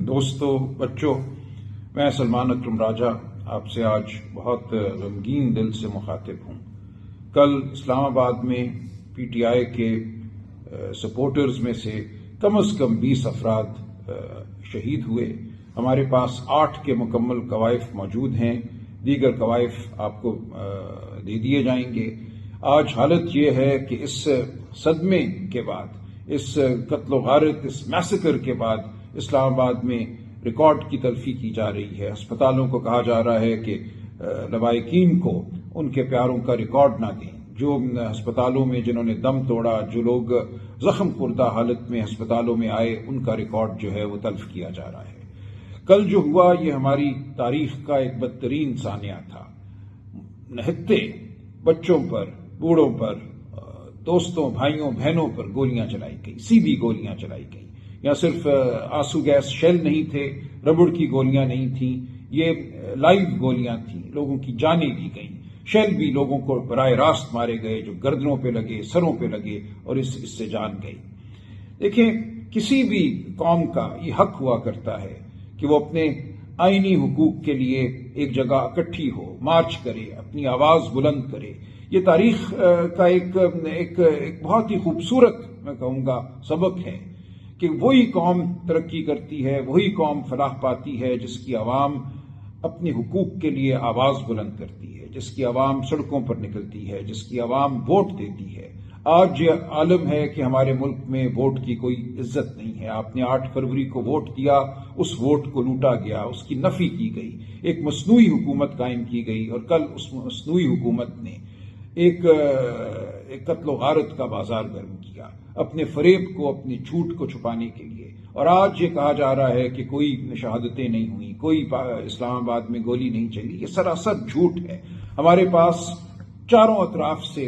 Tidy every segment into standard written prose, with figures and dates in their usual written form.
دوستوں، بچوں، میں سلمان اکرم راجہ آپ سے آج بہت غمگین دل سے مخاطب ہوں۔ کل اسلام آباد میں پی ٹی آئی کے سپورٹرز میں سے کم از کم 20 افراد شہید ہوئے۔ ہمارے پاس 8 کے مکمل کوائف موجود ہیں، دیگر کوائف آپ کو دے دیے جائیں گے۔ آج حالت یہ ہے کہ اس صدمے کے بعد، اس قتل و غارت، اس میسیکر کے بعد اسلام آباد میں ریکارڈ کی تلفی کی جا رہی ہے۔ ہسپتالوں کو کہا جا رہا ہے کہ لواحقین کو ان کے پیاروں کا ریکارڈ نہ دیں۔ جو ہسپتالوں میں جنہوں نے دم توڑا، جو لوگ زخم خوردہ حالت میں ہسپتالوں میں آئے، ان کا ریکارڈ جو ہے وہ تلف کیا جا رہا ہے۔ کل جو ہوا یہ ہماری تاریخ کا ایک بدترین سانحہ تھا۔ نہتے بچوں پر، بوڑھوں پر، دوستوں، بھائیوں، بہنوں پر گولیاں چلائی گئی، سیدھی گولیاں چلائی گئی۔ یا صرف آنسو گیس شیل نہیں تھے، ربڑ کی گولیاں نہیں تھیں، یہ لائیو گولیاں تھیں، لوگوں کی جانیں لی گئیں۔ شیل بھی لوگوں کو براہ راست مارے گئے، جو گردنوں پہ لگے، سروں پہ لگے اور اس سے جان گئی۔ دیکھیں، کسی بھی قوم کا یہ حق ہوا کرتا ہے کہ وہ اپنے آئینی حقوق کے لیے ایک جگہ اکٹھی ہو، مارچ کرے، اپنی آواز بلند کرے۔ یہ تاریخ کا ایک بہت ہی خوبصورت، میں کہوں گا، سبق ہے کہ وہی قوم ترقی کرتی ہے، وہی قوم فلاح پاتی ہے جس کی عوام اپنے حقوق کے لیے آواز بلند کرتی ہے، جس کی عوام سڑکوں پر نکلتی ہے، جس کی عوام ووٹ دیتی ہے۔ آج یہ عالم ہے کہ ہمارے ملک میں ووٹ کی کوئی عزت نہیں ہے۔ آپ نے 8 فروری کو ووٹ دیا، اس ووٹ کو لوٹا گیا، اس کی نفی کی گئی، ایک مصنوعی حکومت قائم کی گئی، اور کل اس مصنوعی حکومت نے ایک قتل و غارت کا بازار گرم کیا، اپنے فریب کو، اپنے جھوٹ کو چھپانے کے لیے۔ اور آج یہ کہا جا رہا ہے کہ کوئی شہادتیں نہیں ہوئیں، کوئی اسلام آباد میں گولی نہیں چلی۔ یہ سراسر جھوٹ ہے۔ ہمارے پاس چاروں اطراف سے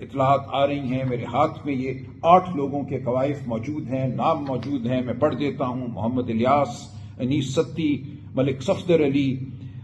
اطلاعات آ رہی ہیں۔ میرے ہاتھ میں یہ 8 لوگوں کے کوائف موجود ہیں، نام موجود ہیں، میں پڑھ دیتا ہوں۔ محمد الیاس، انیس ستی، ملک صفدر علی،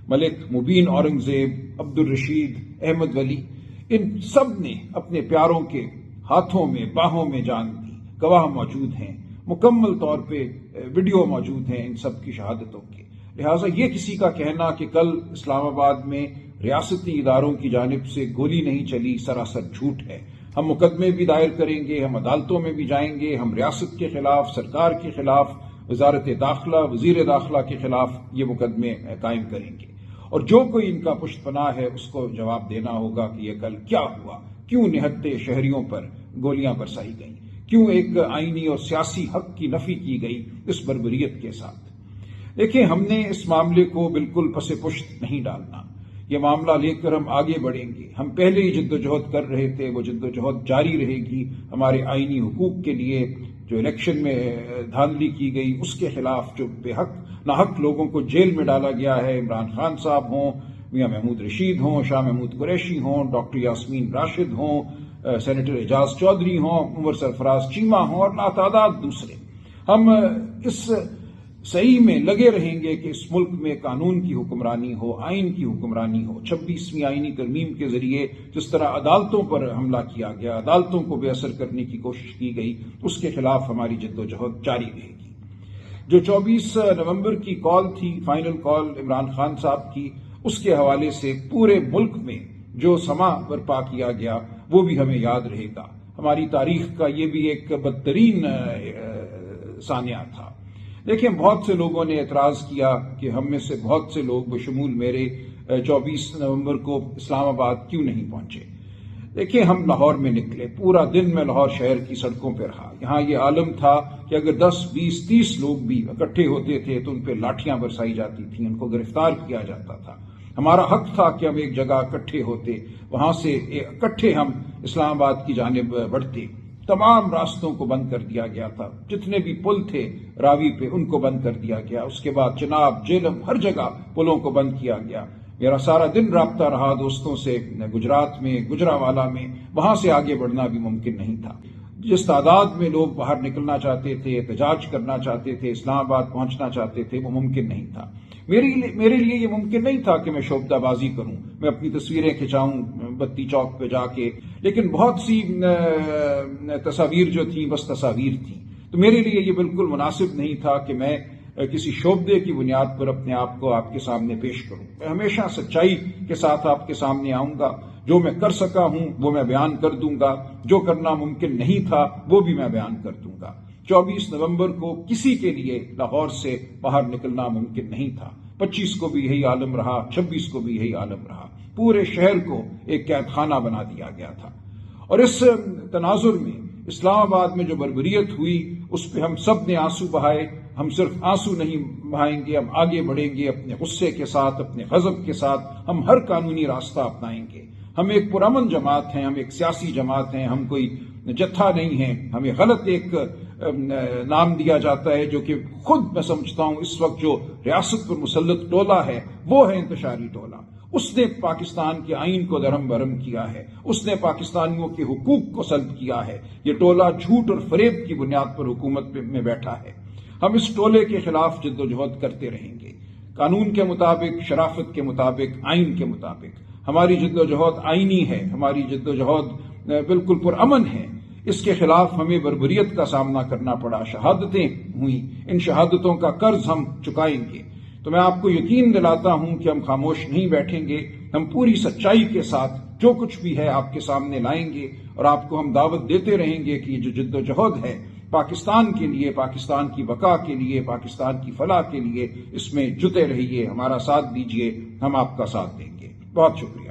ملک مبین اورنگزیب، عبدالرشید، احمد ولی، ان سب نے اپنے پیاروں کے ہاتھوں میں، باہوں میں جان دی۔ گواہ موجود ہیں، مکمل طور پہ ویڈیو موجود ہیں ان سب کی شہادتوں کے۔ لہٰذا یہ کسی کا کہنا کہ کل اسلام آباد میں ریاستی اداروں کی جانب سے گولی نہیں چلی، سراسر جھوٹ ہے۔ ہم مقدمے بھی دائر کریں گے، ہم عدالتوں میں بھی جائیں گے، ہم ریاست کے خلاف، سرکار کے خلاف، وزارت داخلہ، وزیر داخلہ کے خلاف یہ مقدمے قائم کریں گے۔ اور جو کوئی ان کا پشت پناہ ہے اس کو جواب دینا ہوگا کہ یہ کل کیا ہوا، کیوں نہتے شہریوں پر گولیاں برسائی گئیں، کیوں ایک آئینی اور سیاسی حق کی نفی کی گئی اس بربریت کے ساتھ۔ دیکھیں، ہم نے اس معاملے کو بالکل پس پشت نہیں ڈالنا۔ یہ معاملہ لے کر ہم آگے بڑھیں گے۔ ہم پہلے ہی جدوجہد کر رہے تھے، وہ جدوجہد جاری رہے گی۔ ہمارے آئینی حقوق کے لیے جو الیکشن میں دھاندلی کی گئی، اس کے خلاف جو بے حق ناحق لوگوں کو جیل میں ڈالا گیا ہے، عمران خان صاحب ہوں، میاں محمود رشید ہوں، شاہ محمود قریشی ہوں، ڈاکٹر یاسمین راشد ہوں، سینیٹر اعجاز چودھری ہوں، عمر سرفراز چیمہ ہوں، اور لاتعداد دوسرے، ہم اس صحیح میں لگے رہیں گے کہ اس ملک میں قانون کی حکمرانی ہو، آئین کی حکمرانی ہو۔ 26ویں آئینی ترمیم کے ذریعے جس طرح عدالتوں پر حملہ کیا گیا، عدالتوں کو بے اثر کرنے کی کوشش کی گئی، اس کے خلاف ہماری جدوجہد جاری رہے گی۔ جو 24 نومبر کی کال تھی، فائنل کال عمران خان صاحب کی، اس کے حوالے سے پورے ملک میں جو سما برپا کیا گیا وہ بھی ہمیں یاد رہے گا۔ ہماری تاریخ کا یہ بھی ایک بدترین سانحہ تھا۔ دیکھیں، بہت سے لوگوں نے اعتراض کیا کہ ہم میں سے بہت سے لوگ بشمول میرے 24 نومبر کو اسلام آباد کیوں نہیں پہنچے۔ دیکھیں، ہم لاہور میں نکلے، پورا دن میں لاہور شہر کی سڑکوں پہ رہا۔ یہاں یہ عالم تھا کہ اگر 10، 20، 30 لوگ بھی اکٹھے ہوتے تھے تو ان پہ لاٹھیاں برسائی جاتی تھیں، ان کو گرفتار کیا جاتا تھا۔ ہمارا حق تھا کہ ہم ایک جگہ اکٹھے ہوتے، وہاں سے اکٹھے ہم اسلام آباد کی جانب بڑھتے۔ تمام راستوں کو بند کر دیا گیا تھا، جتنے بھی پل تھے راوی پہ ان کو بند کر دیا گیا۔ اس کے بعد جناب، جیلم، ہر جگہ پلوں کو بند کیا گیا۔ میرا سارا دن رابطہ رہا دوستوں سے گجرات میں، گجراوالا میں، وہاں سے آگے بڑھنا بھی ممکن نہیں تھا۔ جس تعداد میں لوگ باہر نکلنا چاہتے تھے، احتجاج کرنا چاہتے تھے، اسلام آباد پہنچنا چاہتے تھے، وہ ممکن نہیں تھا۔ میرے لیے یہ ممکن نہیں تھا کہ میں شوبدہ بازی کروں، میں اپنی تصویریں کھنچاؤں بتی چوک پہ جا کے، لیکن بہت سی تصاویر جو تھیں بس تصاویر تھیں۔ تو میرے لیے یہ بالکل مناسب نہیں تھا کہ میں کسی شعبے کی بنیاد پر اپنے آپ کو آپ کے سامنے پیش کروں۔ میں ہمیشہ سچائی کے ساتھ آپ کے سامنے آؤں گا۔ جو میں کر سکا ہوں وہ میں بیان کر دوں گا، جو کرنا ممکن نہیں تھا وہ بھی میں بیان کر دوں گا۔ 24 نومبر کو کسی کے لیے لاہور سے باہر نکلنا ممکن نہیں تھا۔ 25 کو بھی یہی عالم رہا، 26 کو بھی یہی عالم رہا۔ پورے شہر کو ایک قید خانہ بنا دیا گیا تھا۔ اور اس تناظر میں اسلام آباد میں جو بربریت ہوئی اس پہ ہم سب نے آنسو بہائے۔ ہم صرف آنسو نہیں بہائیں گے، ہم آگے بڑھیں گے اپنے غصے کے ساتھ، اپنے غضب کے ساتھ۔ ہم ہر قانونی راستہ اپنائیں گے۔ ہم ایک پرامن جماعت ہیں، ہم ایک سیاسی جماعت ہیں، ہم کوئی جتھا نہیں ہیں۔ ہمیں غلط ایک نام دیا جاتا ہے جو کہ خود میں سمجھتا ہوں اس وقت جو ریاست پر مسلط ٹولہ ہے وہ ہے انتشاری ٹولہ۔ اس نے پاکستان کے آئین کو درہم برہم کیا ہے، اس نے پاکستانیوں کے حقوق کو سلب کیا ہے۔ یہ ٹولہ جھوٹ اور فریب کی بنیاد پر حکومت میں بیٹھا ہے۔ ہم اس ٹولے کے خلاف جد و جہد کرتے رہیں گے، قانون کے مطابق، شرافت کے مطابق، آئین کے مطابق۔ ہماری جد و جہد آئینی ہے، ہماری جد و جہد بالکل پرامن ہے۔ اس کے خلاف ہمیں بربریت کا سامنا کرنا پڑا، شہادتیں ہوئیں، ان شہادتوں کا قرض ہم چکائیں گے۔ تو میں آپ کو یقین دلاتا ہوں کہ ہم خاموش نہیں بیٹھیں گے، ہم پوری سچائی کے ساتھ جو کچھ بھی ہے آپ کے سامنے لائیں گے، اور آپ کو ہم دعوت دیتے رہیں گے کہ یہ جو جد و جہد ہے پاکستان کے لیے، پاکستان کی بقا کے لیے، پاکستان کی فلاح کے لیے، اس میں جٹے رہیے، ہمارا ساتھ دیجیے، ہم آپ کا ساتھ دیں گے۔ بہت شکریہ۔